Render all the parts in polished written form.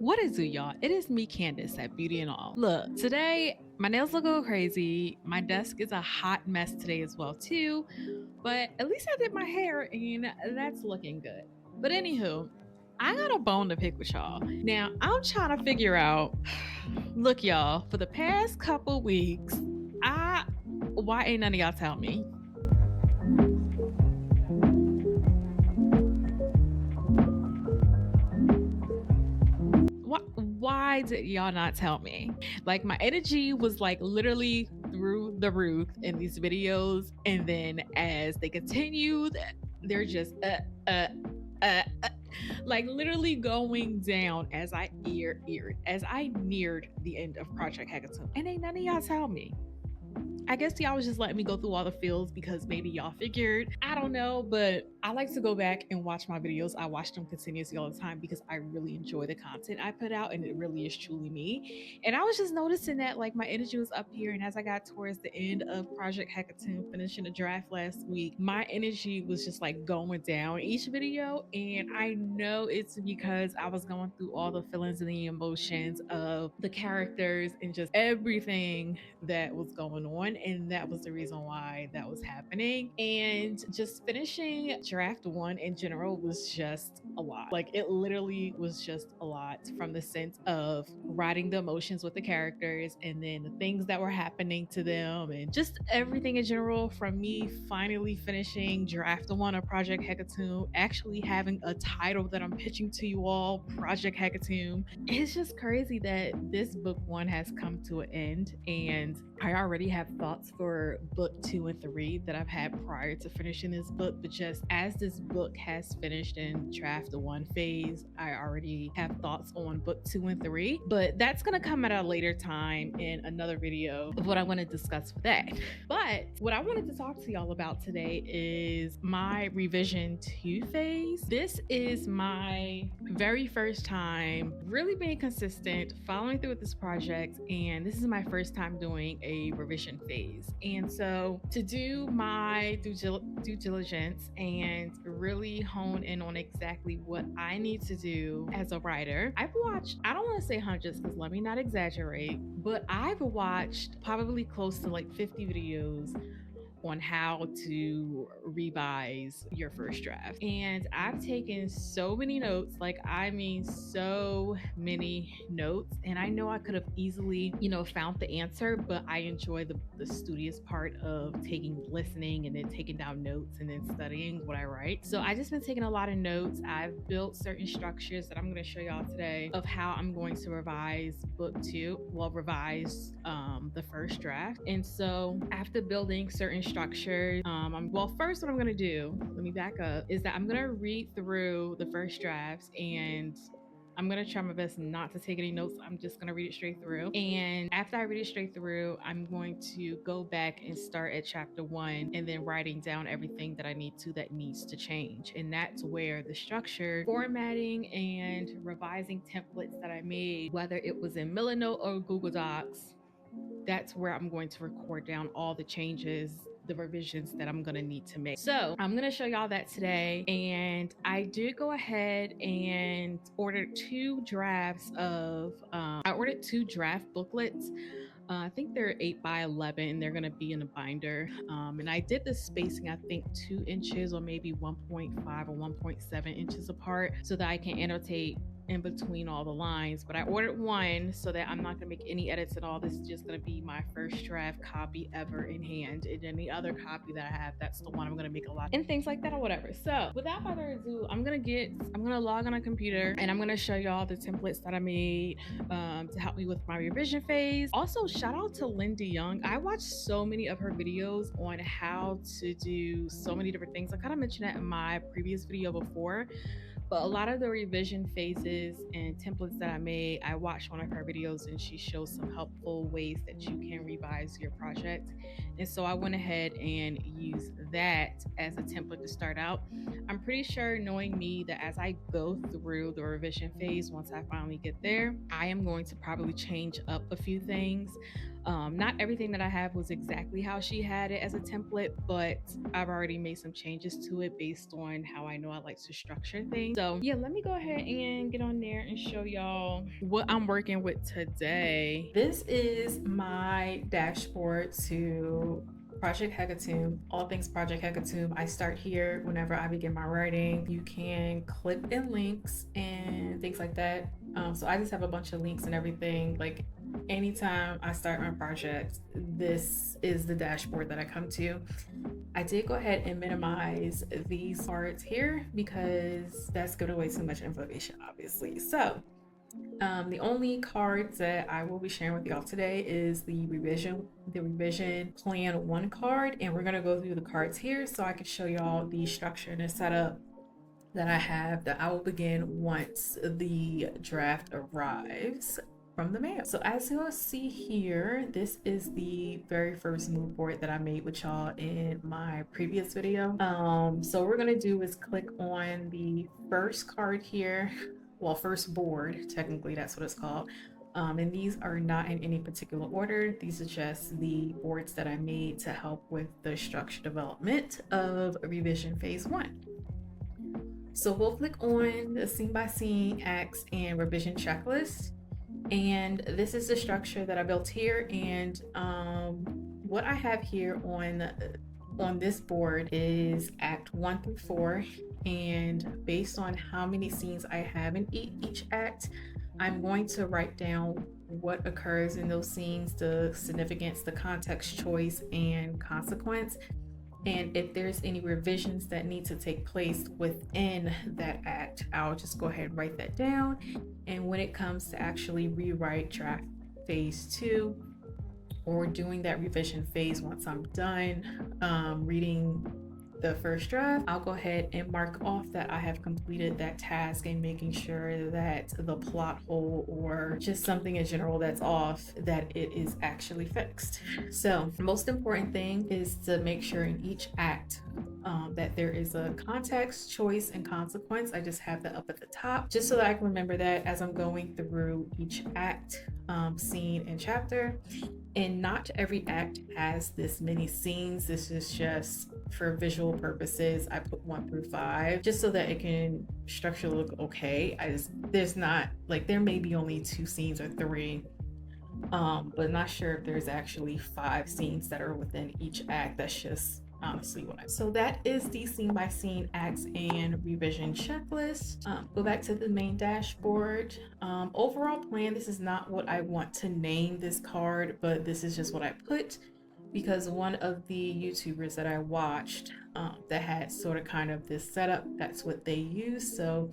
What is it, y'all? It is me, Candace, at Beauty and All. Look, today my nails look a little crazy. My desk is a hot mess today as well, too. But at least I did my hair, and that's looking good. But anywho, I got a bone to pick with y'all. Now I'm trying to figure out. Look, y'all, for the past couple weeks, why ain't none of y'all tell me? Why did y'all not tell me? Like, my energy was like literally through the roof in these videos, and then as they continued, they're just uh, like literally going down as I neared the end of Project Hackathon, and ain't none of y'all tell me. I guess y'all was just letting me go through all the fields because maybe y'all figured. I don't know, but I like to go back and watch my videos. I watch them continuously all the time because I really enjoy the content I put out, and it really is truly me. And I was just noticing that like my energy was up here, and as I got towards the end of Project Hackathon, finishing the draft last week, my energy was just like going down each video. And I know it's because I was going through all the feelings and the emotions of the characters and just everything that was going on, and that was the reason why that was happening. And just finishing draft one in general was just a lot. Like, it literally was just a lot, from the sense of riding the emotions with the characters, and then the things that were happening to them, and just everything in general. From me finally finishing draft one of Project Hackathon, actually having a title that I'm pitching to you all, Project Hackathon. It's just crazy that this book one has come to an end, and I already have thoughts for book 2 and 3 that I've had prior to finishing this book. But just as this book has finished in draft one phase, I already have thoughts on book 2 and 3. But that's gonna come at a later time in another video of what I want to discuss with that. But what I wanted to talk to y'all about today is my revision 2 phase. This is my very first time really being consistent, following through with this project, and this is my first time doing a revision phase. And so, to do my due diligence and really hone in on exactly what I need to do as a writer, I've watched, I don't want to say hundreds because let me not exaggerate, but I've watched probably close to like 50 videos on how to revise your first draft. And I've taken so many notes, like I mean so many notes. And I know I could have easily, found the answer, but I enjoy the studious part of listening and then taking down notes and then studying what I write. So I just been taking a lot of notes. I've built certain structures that I'm going to show y'all today of how I'm going to revise book 2, revise the first draft. And so after building certain structures, first what I'm gonna do, let me back up, is that I'm gonna read through the first drafts, and I'm gonna try my best not to take any notes. I'm just gonna read it straight through. And after I read it straight through, I'm going to go back and start at chapter 1 and then writing down everything that I need to that needs to change. And that's where the structure, formatting, and revising templates that I made, whether it was in Milanote or Google Docs, that's where I'm going to record down all the changes, the revisions that I'm going to need to make. So I'm going to show y'all that today. And I did go ahead and order 2 drafts of, I ordered 2 draft booklets. I think they're 8x11 and they're going to be in a binder. And I did the spacing, I think 2 inches or maybe 1.5 or 1.7 inches apart so that I can annotate in between all the lines. But I ordered one so that I'm not gonna make any edits at all. This is just gonna be my first draft copy ever in hand, and any other copy that I have, that's the one I'm gonna make a lot and things like that or whatever. So without further ado, I'm gonna log on a computer and I'm gonna show y'all the templates that I made to help me with my revision phase. Also, shout out to Lindy Young. I watched so many of her videos on how to do so many different things. I kind of mentioned that in my previous video before, but a lot of the revision phases and templates that I made, I watched one of her videos and she shows some helpful ways that you can revise your project. And so I went ahead and used that as a template to start out. I'm pretty sure, knowing me, that as I go through the revision phase, once I finally get there, I am going to probably change up a few things. Not everything that I have was exactly how she had it as a template, but I've already made some changes to it based on how I know I like to structure things. So yeah, let me go ahead and get on there and show y'all what I'm working with today. This is my dashboard to Project Hecatomb, all things Project Hecatomb. I start here whenever I begin my writing. You can click in links and things like that. So I just have a bunch of links and everything. Like anytime I start my project, this is the dashboard that I come to. I did go ahead and minimize these parts here because that's giving away too much information, obviously. So the only cards that I will be sharing with y'all today is the revision plan 1 card, and we're gonna go through the cards here so I can show y'all the structure and the setup that I have that I will begin once the draft arrives from the mail. So as you'll see here, this is the very first mood board that I made with y'all in my previous video. So what we're gonna do is click on the first card here. Well, first board, technically that's what it's called. And these are not in any particular order. These are just the boards that I made to help with the structure development of revision phase 1. So we'll click on the scene by scene, acts, and revision checklist. And this is the structure that I built here. And what I have here on this board is act 1 through 4. And based on how many scenes I have in each act, I'm going to write down what occurs in those scenes, the significance, the context choice, and consequence. And if there's any revisions that need to take place within that act, I'll just go ahead and write that down. And when it comes to actually rewrite draft phase 2 or doing that revision phase, once I'm done reading the first draft, I'll go ahead and mark off that I have completed that task and making sure that the plot hole or just something in general that's off, that it is actually fixed. So the most important thing is to make sure in each act that there is a context, choice, and consequence. I just have that up at the top just so that I can remember that as I'm going through each act, scene, and chapter. And not every act has this many scenes. This is just for visual purposes. I put 1 through 5 just so that it can structure look okay. There's not, like, there may be only 2 scenes or 3, but not sure if there's actually 5 scenes that are within each act. That's just honestly what I. So that is the scene by scene, acts, and revision checklist. Go back to the main dashboard. Overall plan, this is not what I want to name this card, but this is just what I put because one of the YouTubers that I watched that had sort of kind of this setup, that's what they use. So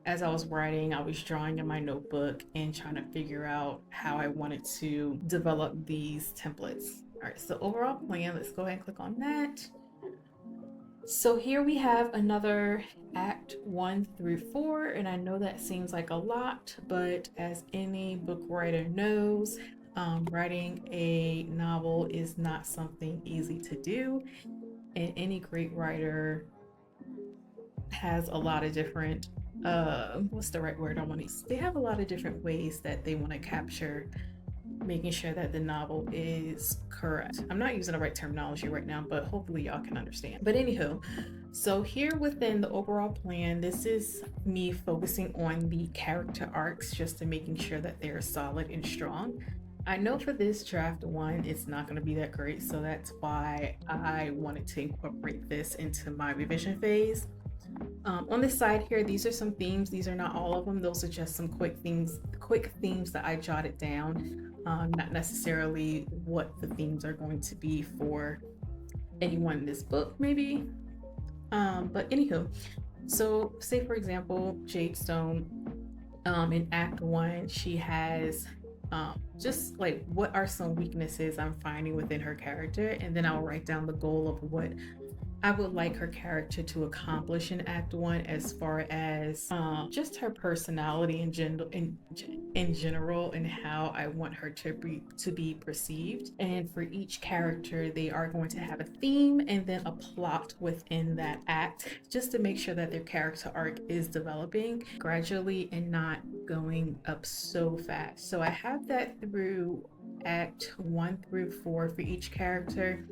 as I was writing, I was drawing in my notebook and trying to figure out how I wanted to develop these templates. All right, so overall plan, let's go ahead and click on that. So here we have another act 1 through 4, and I know that seems like a lot, but as any book writer knows, writing a novel is not something easy to do, and any great writer has a lot of different what's the right word I want to use? They have a lot of different ways that they want to capture making sure that the novel is correct. I'm not using the right terminology right now, but hopefully y'all can understand. But anywho, so here within the overall plan, this is me focusing on the character arcs just to making sure that they're solid and strong. I know for this draft 1, it's not going to be that great, so that's why I wanted to incorporate this into my revision phase. On this side here, these are some themes. These are not all of them. Those are just some quick themes that I jotted down. Not necessarily what the themes are going to be for anyone in this book, maybe. But anywho, so say for example, Jade Stone, in Act 1, she has just like what are some weaknesses I'm finding within her character, and then I'll write down the goal of what I would like her character to accomplish in Act 1 as far as just her personality in general and how I want her to be perceived. And for each character, they are going to have a theme and then a plot within that act, just to make sure that their character arc is developing gradually and not going up so fast. So I have that through Act 1 through 4 for each character.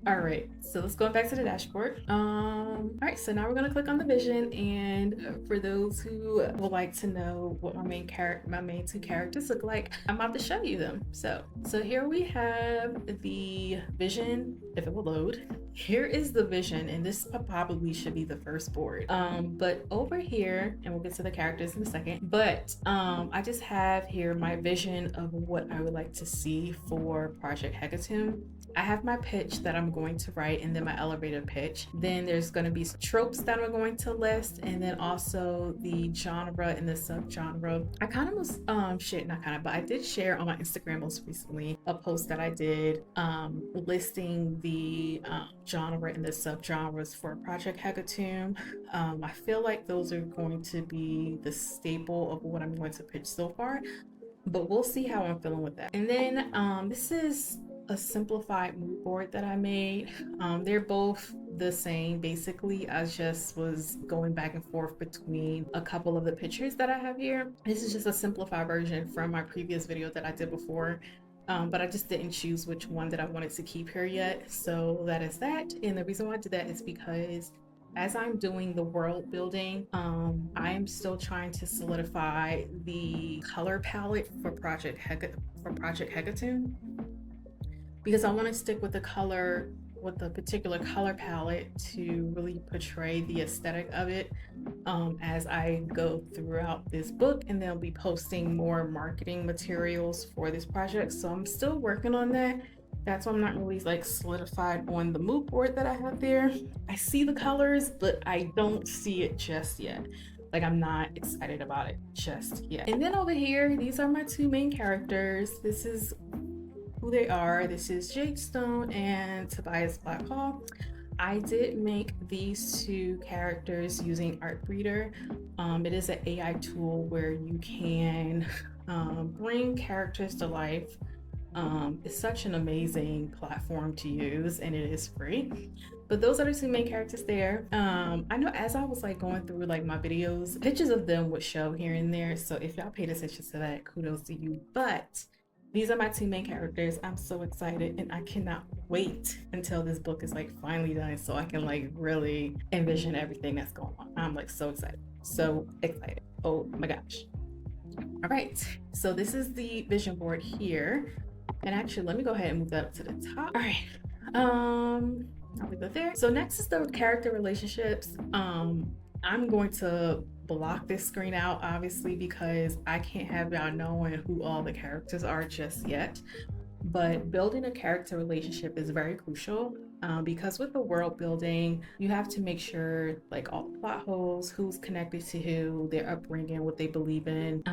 All right, so let's go back to the dashboard. All right, so now we're gonna click on the vision, and for those who would like to know what my main two characters look like, I'm about to show you them. So here we have the vision, if it will load. Here is the vision, and this probably should be the first board. But over here, and we'll get to the characters in a second, but I just have here my vision of what I would like to see for Project Hecatomb. I have my pitch that I'm going to write, and then my elevator pitch. Then there's going to be tropes that I'm going to list, and then also the genre and the subgenre. I kind of was but I did share on my Instagram most recently a post that I did listing the genre and the subgenres for Project Hecatomb. I feel like those are going to be the staple of what I'm going to pitch so far, but we'll see how I'm feeling with that. And then this is a simplified mood board that I made. They're both the same basically. I just was going back and forth between a couple of the pictures that I have here. This is just a simplified version from my previous video that I did before. But I just didn't choose which one that I wanted to keep here yet. So that is that. And the reason why I did that is because as I'm doing the world building, I'm still trying to solidify the color palette for Project Hecatomb, because I want to stick with the particular color palette to really portray the aesthetic of it as I go throughout this book, and they'll be posting more marketing materials for this project. So I'm still working on that. That's why I'm not really like solidified on the mood board that I have there. I see the colors, but I don't see it just yet. Like, I'm not excited about it just yet. And then over here, these are my two main characters. This is who they are. This is Jake Stone and Tobias Blackhall. I did make these two characters using Artbreeder. It is an AI tool where you can bring characters to life. It's such an amazing platform to use, and it is free. But those are the two main characters there. I know as I was like going through like my videos, pictures of them would show here and there. So if y'all paid attention to that, kudos to you. But these are my two main characters. I'm so excited, and I cannot wait until this book is like finally done so I can like really envision everything that's going on. I'm like so excited. So excited. Oh my gosh. All right. So this is the vision board here. And actually, let me go ahead and move that up to the top. All right. I'll leave that there. So next is the character relationships. I'm going to block this screen out, obviously, because I can't have y'all knowing who all the characters are just yet. But building a character relationship is very crucial because with the world building, you have to make sure like all the plot holes, who's connected to who, their upbringing, what they believe in,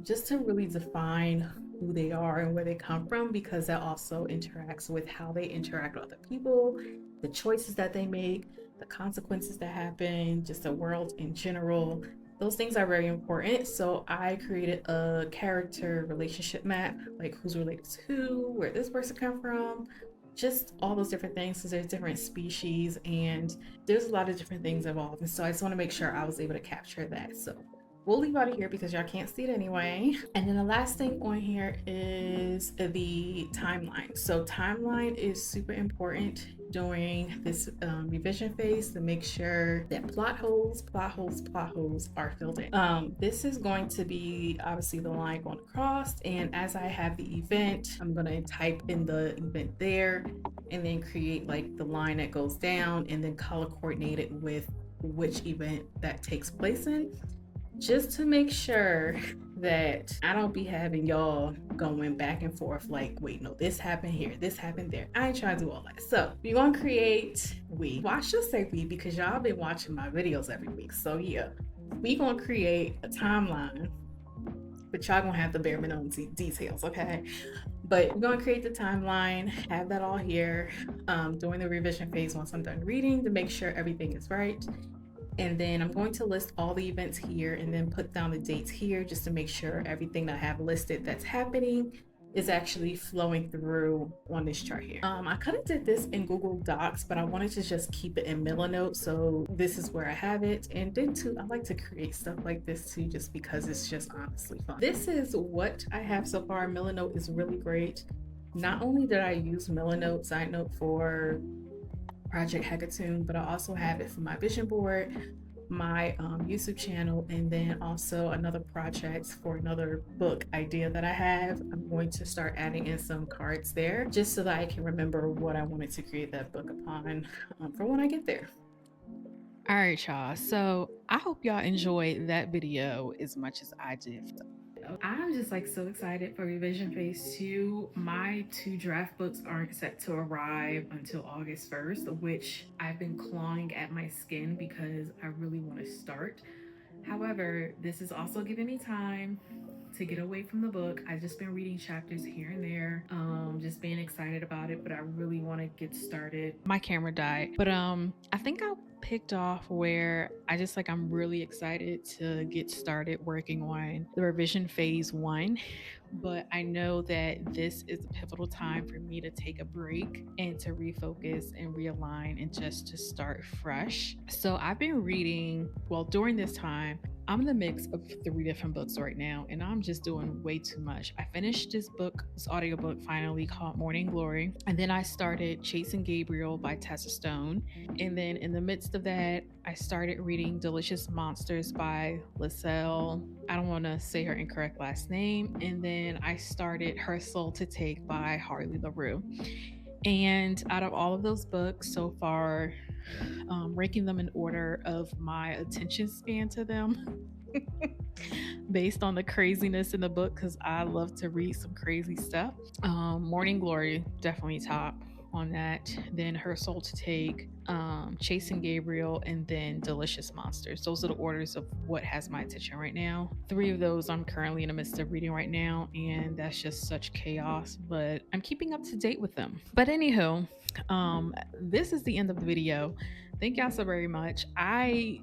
just to really define who they are and where they come from, because that also interacts with how they interact with other people, the choices that they make, the consequences that happen, just the world in general. Those things are very important. So I created a character relationship map, like who's related to who, where this person come from, just all those different things, because there's different species and there's a lot of different things involved. And so I just want to make sure I was able to capture that. So we'll leave out of here because y'all can't see it anyway. And then the last thing on here is the timeline. So timeline is super important during this revision phase to make sure that plot holes are filled in. This is going to be obviously the line going across, and as I have the event, I'm going to type in the event there and then create like the line that goes down and then color coordinate it with which event that takes place in, just to make sure that I don't be having y'all going back and forth like, wait, no, this happened here, this happened there. I ain't trying to do all that. So we're gonna create, I should say we, because y'all been watching my videos every week. So yeah, we gonna create a timeline but y'all gonna have the bare minimum details, okay? But we're gonna create the timeline, have that all here, during the revision phase once I'm done reading to make sure everything is right. And then I'm going to list all the events here and then put down the dates here just to make sure everything that I have listed that's happening is actually flowing through on this chart here. I kind of did this in Google Docs, but I wanted to just keep it in Milanote. So this is where I have it. And then too, I like to create stuff like this too, just because it's just honestly fun. This is what I have so far. Milanote is really great. Not only did I use Milanote side note for Project Hackathon, but I also have it for my vision board, my YouTube channel, and then also another project for another book idea that I have. I'm going to start adding in some cards there just so that I can remember what I wanted to create that book upon for when I get there. All right, y'all. So I hope y'all enjoyed that video as much as I did. I'm just like so excited for revision phase 2. My 2 draft books aren't set to arrive until August 1st, which I've been clawing at my skin because I really want to start. However, this is also giving me time to get away from the book. I've just been reading chapters here and there, just being excited about it, but I really want to get started. My camera died, but I think I picked off where I'm really excited to get started working on the revision phase 1, but I know that this is a pivotal time for me to take a break and to refocus and realign and just to start fresh. So I've been reading, well, during this time, I'm in the mix of 3 different books right now, and I'm just doing way too much. I finished this audiobook finally called Morning Glory, and then I started Chasing Gabriel by Tessa Stone. And then in the midst of that, I started reading Delicious Monsters by Lacelle. I don't want to say her incorrect last name. And then I started Her Soul to Take by Harley LaRue. And out of all of those books so far, ranking them in order of my attention span to them based on the craziness in the book, because I love to read some crazy stuff. Morning Glory, definitely top on that. Then Her Soul to Take, Chasing Gabriel, and then Delicious Monsters. Those are the orders of what has my attention right now. 3 of those I'm currently in the midst of reading right now, and that's just such chaos, but I'm keeping up to date with them. But anywho, this is the end of the video. Thank y'all so very much. I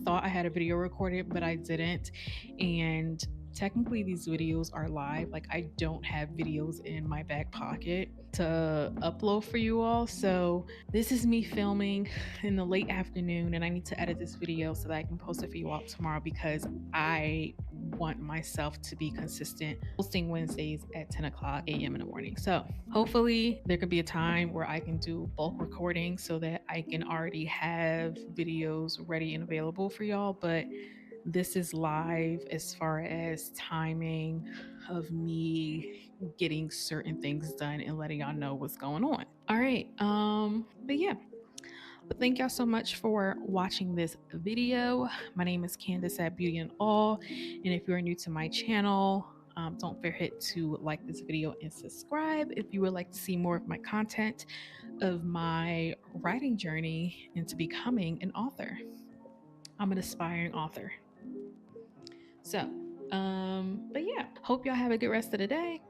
thought I had a video recorded, but I didn't. And technically these videos are live. Like, I don't have videos in my back pocket to upload for you all. So this is me filming in the late afternoon, and I need to edit this video so that I can post it for you all tomorrow, because I want myself to be consistent posting Wednesdays at 10 o'clock a.m. in the morning. So hopefully there could be a time where I can do bulk recording so that I can already have videos ready and available for y'all. But this is live as far as timing of me getting certain things done and letting y'all know what's going on. All right. But yeah. But thank y'all so much for watching this video. My name is Candace at Beauty and All. And if you're new to my channel, don't forget to like this video and subscribe if you would like to see more of my content of my writing journey into becoming an author. I'm an aspiring author. So, but yeah, hope y'all have a good rest of the day.